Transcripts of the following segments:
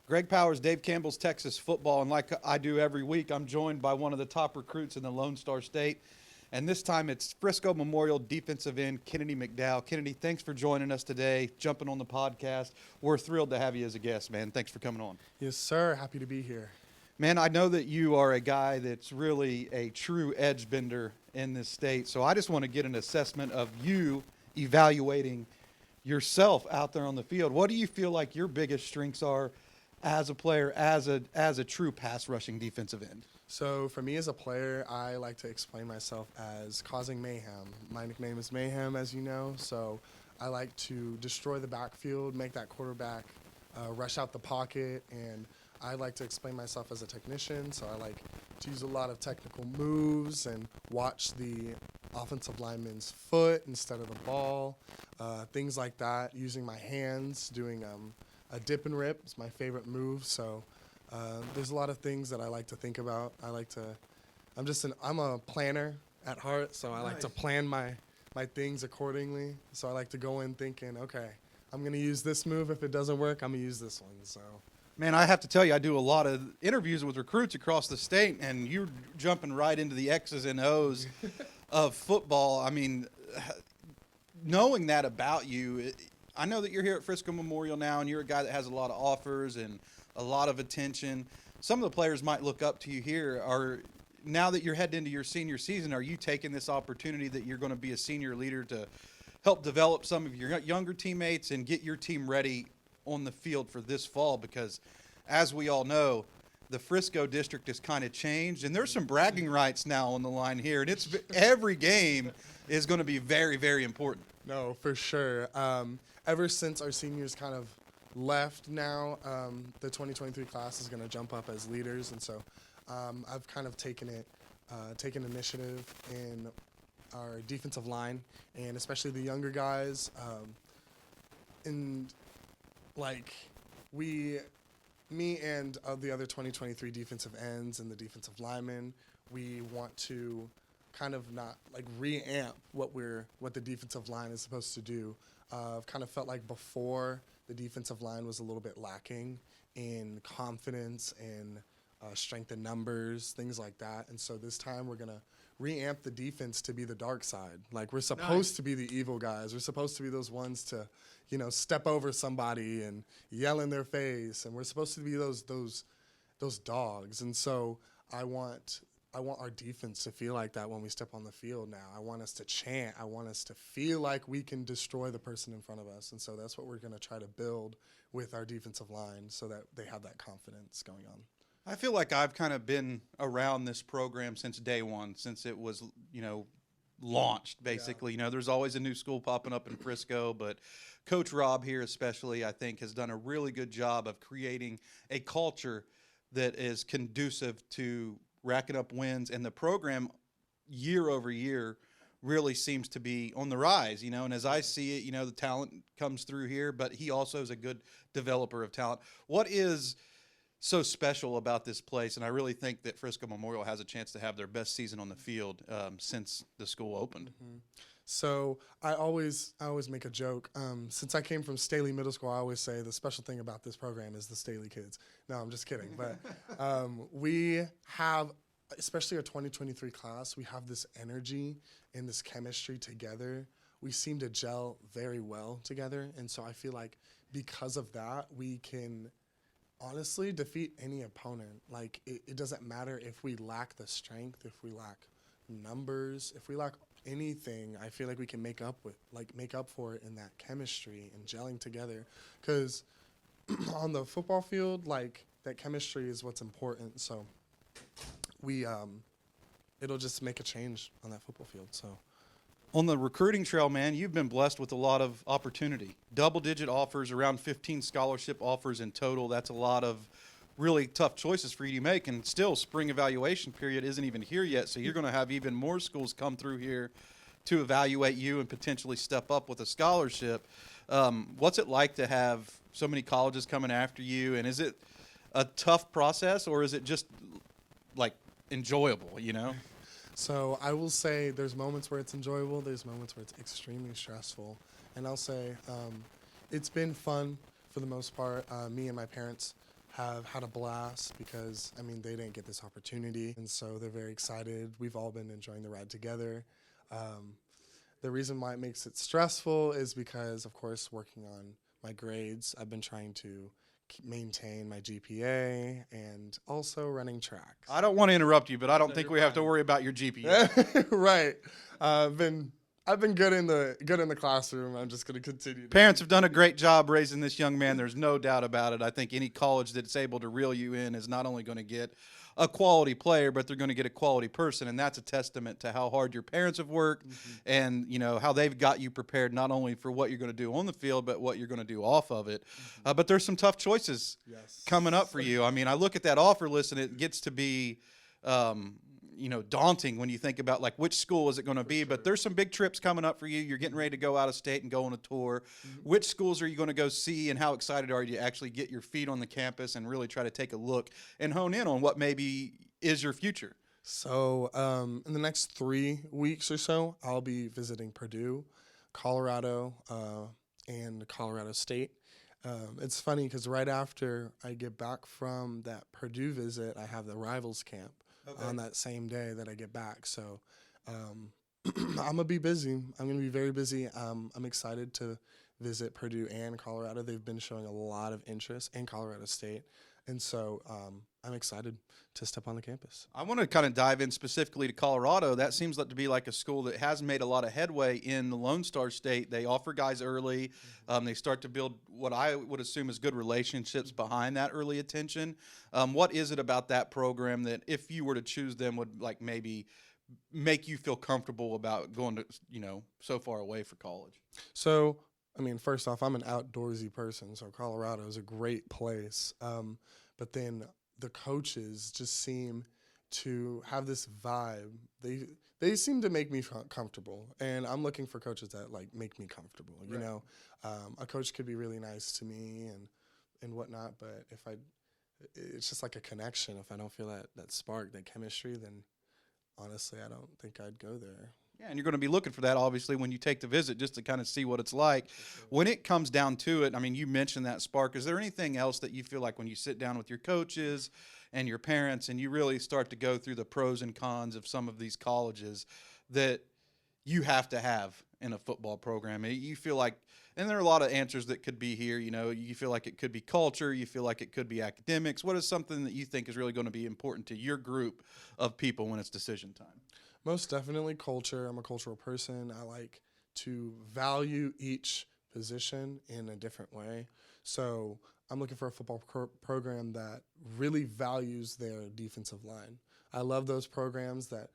Greg Powers, Dave Campbell's Texas football, and like I do every week, I'm joined by one of the top recruits in the Lone Star State, and this time it's Frisco Memorial defensive end Kennedy McDowell. Kennedy, thanks for joining us today, jumping on the podcast. We're thrilled to have you as a guest, man. Thanks for coming on. Yes, sir. Happy to be here. Man, I know that you are a guy that's really a true edge bender in this state, so I just want to get an assessment of you evaluating yourself out there on the field. What do you feel like your biggest strengths are as a player, as a true pass rushing defensive end? So for me as a player, I like to explain myself as causing mayhem. My nickname is Mayhem, as you know, so I like to destroy the backfield, make that quarterback rush out the pocket, and I like to explain myself as a technician, so I like to use a lot of technical moves and watch the offensive lineman's foot instead of the ball, things like that, using my hands, doing a dip and rip is my favorite move, so there's a lot of things that I like to think about. I'm a planner at heart, so I like to plan my things accordingly. So I like to go in thinking, okay, I'm going to use this move. If it doesn't work, I'm going to use this one. So, man, I have to tell you, I do a lot of interviews with recruits across the state, and you're jumping right into the X's and O's of football. I mean, knowing that about you, I know that you're here at Frisco Memorial now, and you're a guy that has a lot of offers and a lot of attention. Some of the players might look up to you here. Now that you're heading into your senior season, are you taking this opportunity that you're going to be a senior leader to help develop some of your younger teammates and get your team ready on the field for this fall? Because as we all know, the Frisco district has kind of changed, and there's some bragging rights now on the line here, and it's every game is going to be very, very important. No, for sure. Ever since our seniors kind of left now, the 2023 class is going to jump up as leaders, and so I've kind of taken initiative in our defensive line, and especially the younger guys. And like me and the other 2023 defensive ends and the defensive linemen, we want to kind of not like reamp what the defensive line is supposed to do. I've kind of felt like before the defensive line was a little bit lacking in confidence and strength in numbers, things like that. And so this time we're going to reamp the defense to be the dark side. Like we're supposed to be the evil guys. We're supposed to be those ones to, step over somebody and yell in their face. And we're supposed to be those dogs. And so I want our defense to feel like that when we step on the field now. I want us to chant. I want us to feel like we can destroy the person in front of us. And so that's what we're going to try to build with our defensive line so that they have that confidence going on. I feel like I've kind of been around this program since day one, since it was, launched, basically. Yeah. There's always a new school popping up in Frisco, but Coach Rob here especially, I think, has done a really good job of creating a culture that is conducive to racking up wins, and the program year over year really seems to be on the rise, and as I see it, the talent comes through here, but he also is a good developer of talent. What is so special about this place? And I really think that Frisco Memorial has a chance to have their best season on the field since the school opened. Mm-hmm. So I always make a joke. Since I came from Staley Middle School, I always say the special thing about this program is the Staley kids. No, I'm just kidding. But we have, especially our 2023 class, we have this energy and this chemistry together. We seem to gel very well together. And so I feel like because of that, we can honestly defeat any opponent. Like it doesn't matter if we lack the strength, if we lack numbers, if we lack anything. I feel like we can make up for it in that chemistry and gelling together, because on the football field, like, that chemistry is what's important. So it'll just make a change on that football field. So on the recruiting trail, man, you've been blessed with a lot of opportunity. Double-digit offers, around 15 scholarship offers in total. That's a lot of really tough choices for you to make, and still spring evaluation period isn't even here yet, so you're going to have even more schools come through here to evaluate you and potentially step up with a scholarship. What's it like to have so many colleges coming after you, and is it a tough process, or is it just like enjoyable, So I will say there's moments where it's enjoyable, there's moments where it's extremely stressful, and I'll say it's been fun for the most part. Me and my parents have had a blast because, I mean, they didn't get this opportunity, and so they're very excited. We've all been enjoying the ride together. The reason why it makes it stressful is because, of course, working on my grades, I've been trying to maintain my GPA and also running track. I don't want to interrupt you, but I don't think we have to worry about your GPA. Right. I've been good in the classroom. I'm just going to continue. Parents have done a great job raising this young man. There's no doubt about it. I think any college that's able to reel you in is not only going to get a quality player, but they're going to get a quality person, and that's a testament to how hard your parents have worked and, you know, how they've got you prepared not only for what you're going to do on the field, but what you're going to do off of it. But there's some tough choices coming up for you. I mean, I look at that offer list, and it gets to be you know, daunting when you think about like which school is it going to be, but there's some big trips coming up for you. You're getting ready to go out of state and go on a tour. Which schools are you going to go see, and how excited are you to actually get your feet on the campus and really try to take a look and hone in on what maybe is your future? So in the next 3 weeks or so, I'll be visiting Purdue, Colorado, and Colorado State. It's funny because right after I get back from that Purdue visit, I have the Rivals Camp on that same day that I get back. So I'm going to be busy. I'm going to be very busy. I'm excited to visit Purdue and Colorado. They've been showing a lot of interest in Colorado State. And so I'm excited to step on the campus. I want to kind of dive in specifically to Colorado. That seems like to be like a school that has made a lot of headway in the Lone Star State. They offer guys early. They start to build what I would assume is good relationships behind that early attention. What is it about that program that, if you were to choose them, would like maybe make you feel comfortable about going to, you know, so far away for college? So, I mean, first off, I'm an outdoorsy person, so Colorado is a great place. But then the coaches just seem to have this vibe. They seem to make me comfortable, and I'm looking for coaches that like make me comfortable. You know, a coach could be really nice to me and whatnot, but it's just like a connection. If I don't feel that spark, that chemistry, then honestly, I don't think I'd go there. Yeah, and you're going to be looking for that, obviously, when you take the visit, just to kind of see what it's like. When it comes down to it, I mean, you mentioned that spark. Is there anything else that you feel like when you sit down with your coaches and your parents and you really start to go through the pros and cons of some of these colleges that you have to have in a football program? You feel like, and there are a lot of answers that could be here, you know, you feel like it could be culture, you feel like it could be academics. What is something that you think is really going to be important to your group of people when it's decision time? Most definitely culture. I'm a cultural person. I like to value each position in a different way. So I'm looking for a football program that really values their defensive line. I love those programs that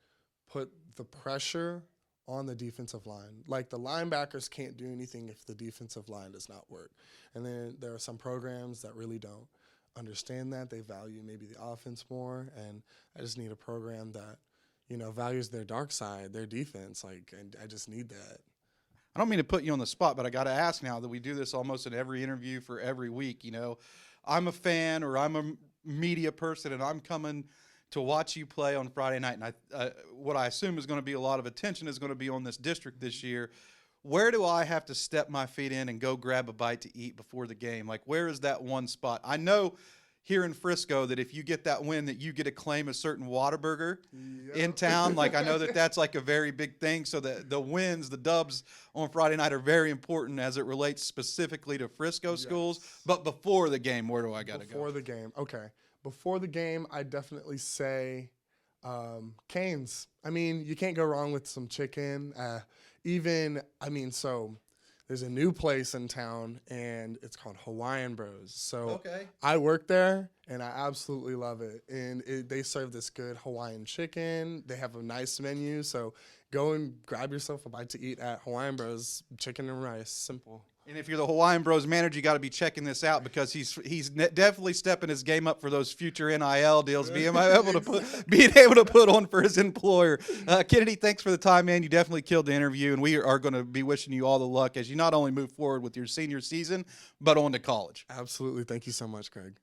put the pressure on the defensive line. Like the linebackers can't do anything if the defensive line does not work. And then there are some programs that really don't understand that. They value maybe the offense more. And I just need a program that, you know, values their dark side, their defense. Like, and I just need that. I don't mean to put you on the spot, but I got to ask now that we do this almost in every interview for every week. You know, I'm a fan or I'm a media person, and I'm coming to watch you play on Friday night. And what I assume is going to be a lot of attention is going to be on this district this year. Where do I have to step my feet in and go grab a bite to eat before the game? Like, where is that one spot? I know here in Frisco that if you get that win that you get to claim a certain Whataburger in town. Like, I know that that's like a very big thing. So the wins, the dubs on Friday night are very important as it relates specifically to Frisco schools. But before the game, where do I got to go? Before the game, okay. Before the game, I definitely say Cane's. I mean, you can't go wrong with some chicken. So there's a new place in town, and it's called Hawaiian Bros. So I work there, and I absolutely love it. And they serve this good Hawaiian chicken. They have a nice menu. So go and grab yourself a bite to eat at Hawaiian Bros. Chicken and rice, simple. And if you're the Hawaiian Bros manager, you got to be checking this out because he's definitely stepping his game up for those future NIL deals, being able to put on for his employer. Kennedy, thanks for the time, man. You definitely killed the interview, and we are going to be wishing you all the luck as you not only move forward with your senior season, but on to college. Absolutely. Thank you so much, Greg.